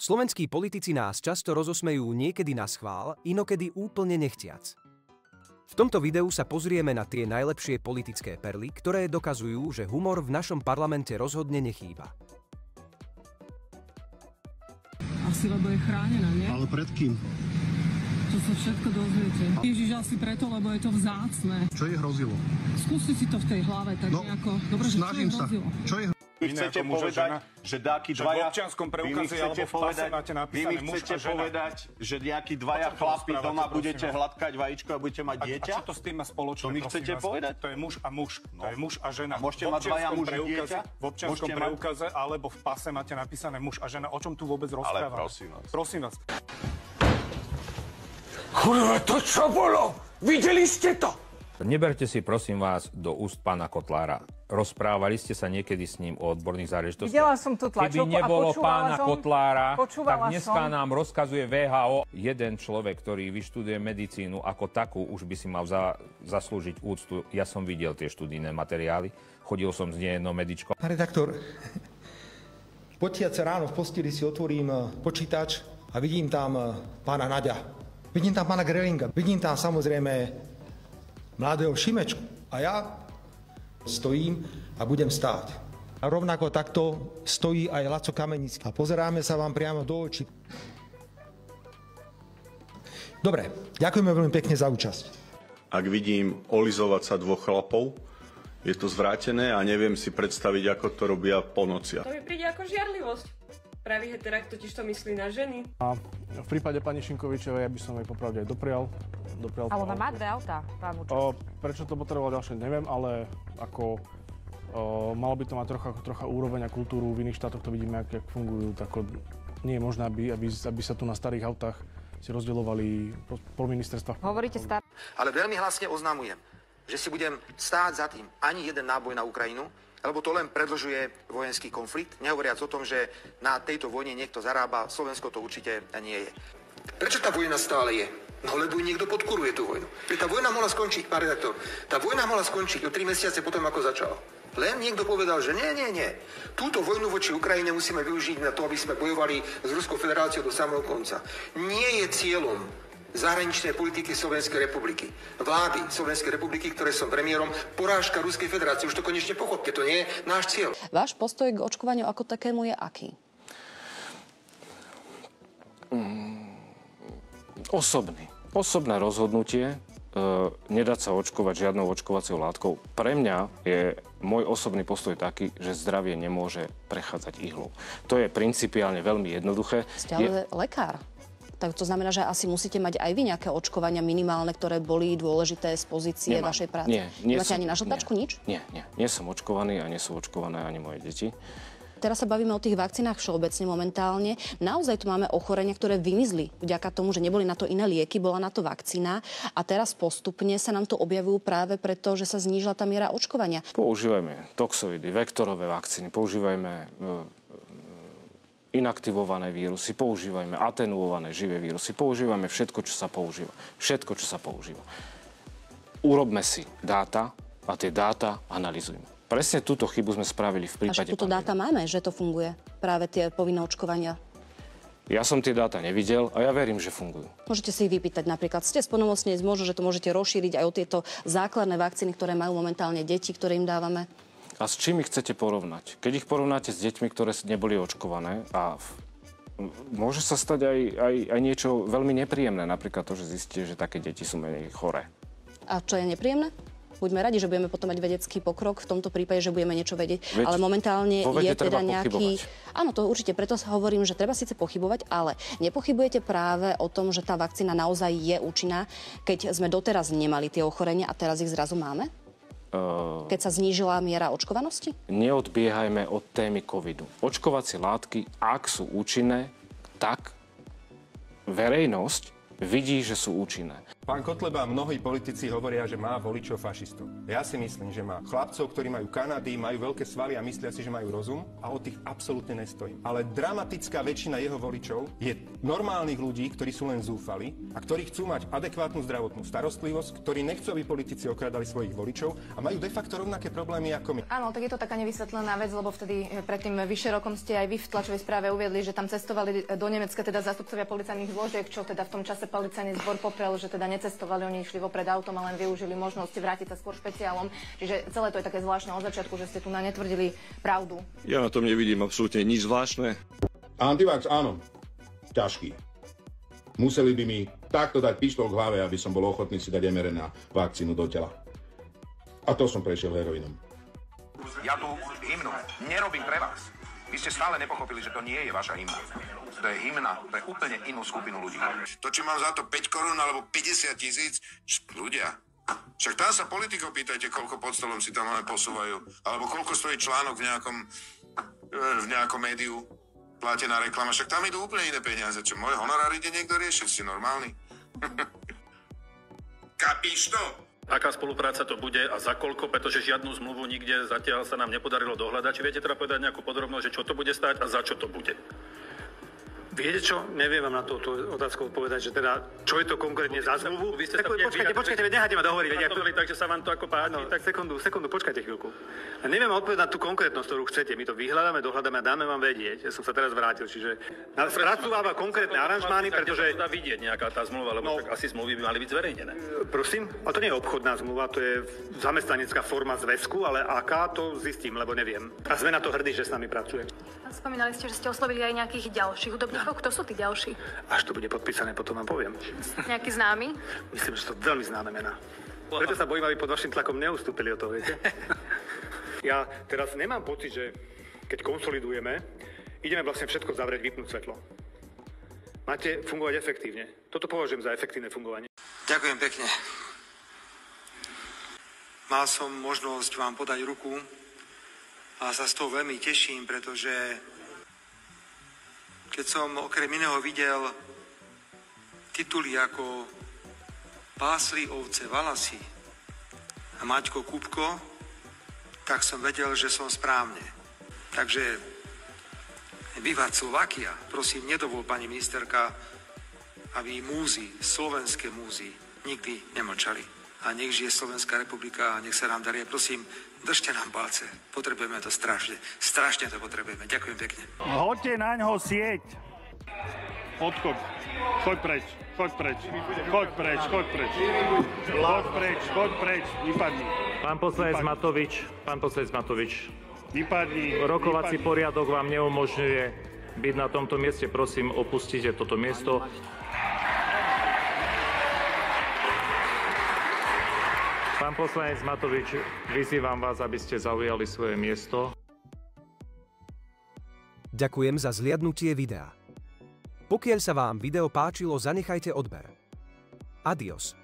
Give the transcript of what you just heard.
Slovenskí politici nás často rozosmejú niekedy naschvál, inokedy úplne nechtiac. V tomto videu sa pozrieme na tie najlepšie politické perly, ktoré dokazujú, že humor v našom parlamente rozhodne nechýba. Asi lebo je chránená, nie? Ale pred kým? To sa všetko dozviete. Ježiš, asi preto, lebo je to vzácne. Čo jej hrozilo? Skúste si to v tej hlave tak nejako. Dobre, že snažím čo jej hrozilo? Čo je Vy chcete povedať, že dáky dvaja... v občianskom preukaze alebo v pase máte napísané muž a žena. povedať, že nejakí dvaja chlapi doma budete hladkať vajíčko a budete mať dieťa? A čo to s tým má spoločné? To mi chcete povedať? To je muž a muž. To je muž a žena. Môžete mať dvaja muži dieťa? V občianskom preukaze alebo v pase máte napísané muž a žena. O čom tu vôbec rozprávame? Ale prosím vás. Prosím vás. Kurva, to čo bolo? Videli ste to? Neberte si, prosím vás, do úst pána Kotlára. Rozprávali ste sa niekedy s ním o odborných záležitostiach? Videla som tú tlačovku Keby nebolo pána Kotlára, tak dneska nám rozkazuje VHO. Jeden človek, ktorý vyštuduje medicínu ako takú, už by si mal zaslúžiť úctu. Ja som videl tie študijné materiály, chodil som s nejednou medičkou. Pán redaktor, potiaľ sa ráno v posteli si otvorím počítač a vidím tam pána Naďa. Vidím tam pána Grelinga. Vidím tam samozrejme mladého Šimečku. A ja stojím a budem stáť. A rovnako takto stojí aj Laco Kamenický. A pozeráme sa vám priamo do očí. Dobre, ďakujeme veľmi pekne za účasť. Ak vidím olizovať sa dvoch chlapov, je to zvrátené a neviem si predstaviť, ako to robia po nociach. To mi príde ako žiarlivosť. Pravý heterák totiž to myslí na ženy. A v prípade pani Šinkovičovej ja by som jej popravde aj doprial. Ale ona má dve autá, pán účasť. Prečo to potrebovalo ďalšie, neviem, ale ako malo by to mať trocha úroveň a kultúru. V iných štátoch to vidíme, jak fungujú. Tak nie je možné, aby sa tu na starých autách si rozdielovali po ministerstvách. Hovoríte staré. Ale veľmi hlasne oznamujem, že si budem stáť za tým ani jeden náboj na Ukrajinu, lebo to len predĺžuje vojenský konflikt, nehovoriac o tom, že na tejto vojne niekto zarába, Slovensko to určite nie je. Prečo tá vojna stále je? No lebo niekto podkuruje tú vojnu. Tá vojna mohla skončiť, pán redaktor, tá vojna mohla skončiť o 3 mesiace potom, ako začala. Len niekto povedal, že nie. Túto vojnu voči Ukrajine musíme využiť na to, aby sme bojovali s Ruskou federáciou do samého konca. Nie je cieľom zahraničnej politiky Slovenskej republiky, vlády Slovenskej republiky, ktoré som premiérom, porážka Ruskej federácie. Už to konečne pochopte, to nie je náš cieľ. Váš postoj k očkovaniu ako takému je aký? Osobné rozhodnutie nedať sa očkovať žiadnou očkovacou látkou. Pre mňa je môj osobný postoj taký, že zdravie nemôže prechádzať ihlou. To je principiálne veľmi jednoduché. Ste ale lekár. Tak to znamená, že asi musíte mať aj vy nejaké očkovania minimálne, ktoré boli dôležité z pozície vašej práce. Nemáte ani na žltačku nič? Nie som očkovaný a nie sú očkované ani moje deti. Teraz sa bavíme o tých vakcínach všeobecne momentálne. Naozaj tu máme ochorenia, ktoré vymizli vďaka tomu, že neboli na to iné lieky, bola na to vakcína a teraz postupne sa nám to objavujú práve preto, že sa znížila tá miera očkovania. Používajme toxoidy, vektorové vakcíny, používajme inaktivované vírusy, používajme atenuované živé vírusy, používajme všetko, čo sa používa. Všetko, čo sa používa. Urobme si dáta a tie dáta analyzujme. Presne túto chybu sme spravili v prípade... Až túto dáta máme, že to funguje? Práve tie povinné očkovania? Ja som tie dáta nevidel a ja verím, že fungujú. Môžete si ich vypýtať napríklad. Ste splnomocnenec, možno, že to môžete rozšíriť aj o tieto základné vakcíny, ktoré majú momentálne deti, ktoré im dávame. A s čím ich chcete porovnať? Keď ich porovnáte s deťmi, ktoré neboli očkované a môže sa stať aj niečo veľmi nepríjemné. Napríklad to, že zistíte, že také deti sú menej choré. A čo je nepríjemné? Buďme radi, že budeme potom mať vedecký pokrok v tomto prípade, že budeme niečo vedieť. Ale momentálne je teda nejaký... Áno, to určite, preto hovorím, že treba síce pochybovať, ale nepochybujete práve o tom, že tá vakcína naozaj je účinná, keď sme doteraz nemali tie ochorenia a teraz ich zrazu máme? Keď sa znížila miera očkovanosti? Neodbiehajme od témy covidu. Očkovacie látky, ak sú účinné, tak verejnosť vidí, že sú účinné. Pán Kotleba, mnohí politici hovoria, že má voličov fašistov. Ja si myslím, že má chlapcov, ktorí majú Kanady, majú veľké svaly a myslia si, že majú rozum a o tých absolútne nestojím. Ale dramatická väčšina jeho voličov je normálnych ľudí, ktorí sú len zúfali a ktorí chcú mať adekvátnu zdravotnú starostlivosť, ktorí nechcú, aby politici okrádali svojich voličov a majú de facto rovnaké problémy ako my. Áno, tak je to taká nevysvetlená vec, lebo vtedy predtým vyššie rokom ste aj vy v tlačovej správe uviedli, že tam cestovali do Nemecka teda zástupcovia policajných zložiek, čo teda v tom čase policajný zbor poprel, že teda necestovali, oni išli vopred autom a len využili možnosť vrátiť sa skôr špeciálom. Čiže celé to je také zvláštne od začiatku, že ste tu netvrdili pravdu. Ja na tom nevidím absolútne nič zvláštne. Antivax áno, ťažký. Museli by mi takto dať pištol k hlave, aby som bol ochotný si dať mRNA vakcínu do tela. A to som prešiel heroínom. Ja tú hymnu nerobím pre vás. Vy ste stále nepochopili, že to nie je vaša hymna. To je hymna pre úplne inú skupinu ľudí. To, či mám za to 5 korún alebo 50 000, ľudia. Však tam sa politikov pýtajte, koľko pod stolom si tam posúvajú. Alebo koľko stojí článok v nejakom médiu. Platená reklama. Však tam idú úplne iné peniaze. Čo môj honorár ide niekto riešiť? Ste normálni? Kapíš to? Aká spolupráca to bude a za koľko, pretože žiadnu zmluvu nikde zatiaľ sa nám nepodarilo dohľadať. Či viete teda povedať nejakú podrobnosť, že čo to bude stáť a za čo to bude? Viete čo? Neviem vám na túto otázku odpovedať, že teda, čo je to konkrétne za zmluvu? Počkajte, nehajte ma dohovoriť. Takže sa vám to ako páči? No, tak sekundu, počkajte chvíľku. A neviem odpovedať na tú konkrétnosť, ktorú chcete. My to vyhľadáme, dohľadáme a dáme vám vedieť. Ja som sa teraz vrátil, čiže spracúváva konkrétne aranžmány, pretože... Dá vidieť nejaká tá zmluva, lebo asi zmluvy by mali byť zverejnené. Prosím? A to nie je obchodná zmluva, to je zamestnanecká forma zväzku, ale aká, to zistím, lebo neviem. A sme na to hrdí, že s nami pracuje. Spomínali ste, že ste oslovili aj nejakých ďalších hudobníkov. Kto sú tí ďalší? Až to bude podpísané, potom vám poviem. Nejaký známy? Myslím, že sú to veľmi známe mená. Preto sa bojím, aby pod vašim tlakom neustúpili od toho, viete? Ja teraz nemám pocit, že keď konsolidujeme, ideme vlastne všetko zavrieť, vypnúť svetlo. Máte fungovať efektívne. Toto považujem za efektívne fungovanie. Ďakujem pekne. Mal som možnosť vám podať ruku a sa z toho veľmi teším, pretože keď som okrem iného videl tituly ako Pásli ovce Valasy a Maťko Kupko, tak som vedel, že som správne. Takže Vivat Slovakia, prosím, nedovol, pani ministerka, aby múzy, slovenské múzy, nikdy nemlčali. A nech žije Slovenská republika a nech sa nám darí. Prosím, držte nám palce. Potrebujeme to strašne. Strašne to potrebujeme. Ďakujem pekne. Hoďte na ňo sieť. Odchod. Choď preč. Choď preč. Choď preč. Choď preč. Choď preč. Choď preč. Vypadni. Pán poslanec Matovič. Vypadni. Rokovací poriadok vám neumožňuje byť na tomto mieste. Prosím, opustite toto miesto. Pán poslanec Matovič, vyzývam vás, aby ste zaujali svoje miesto. Ďakujem za zliadnutie videa. Pokiaľ sa vám video páčilo, zanechajte odber. Adios.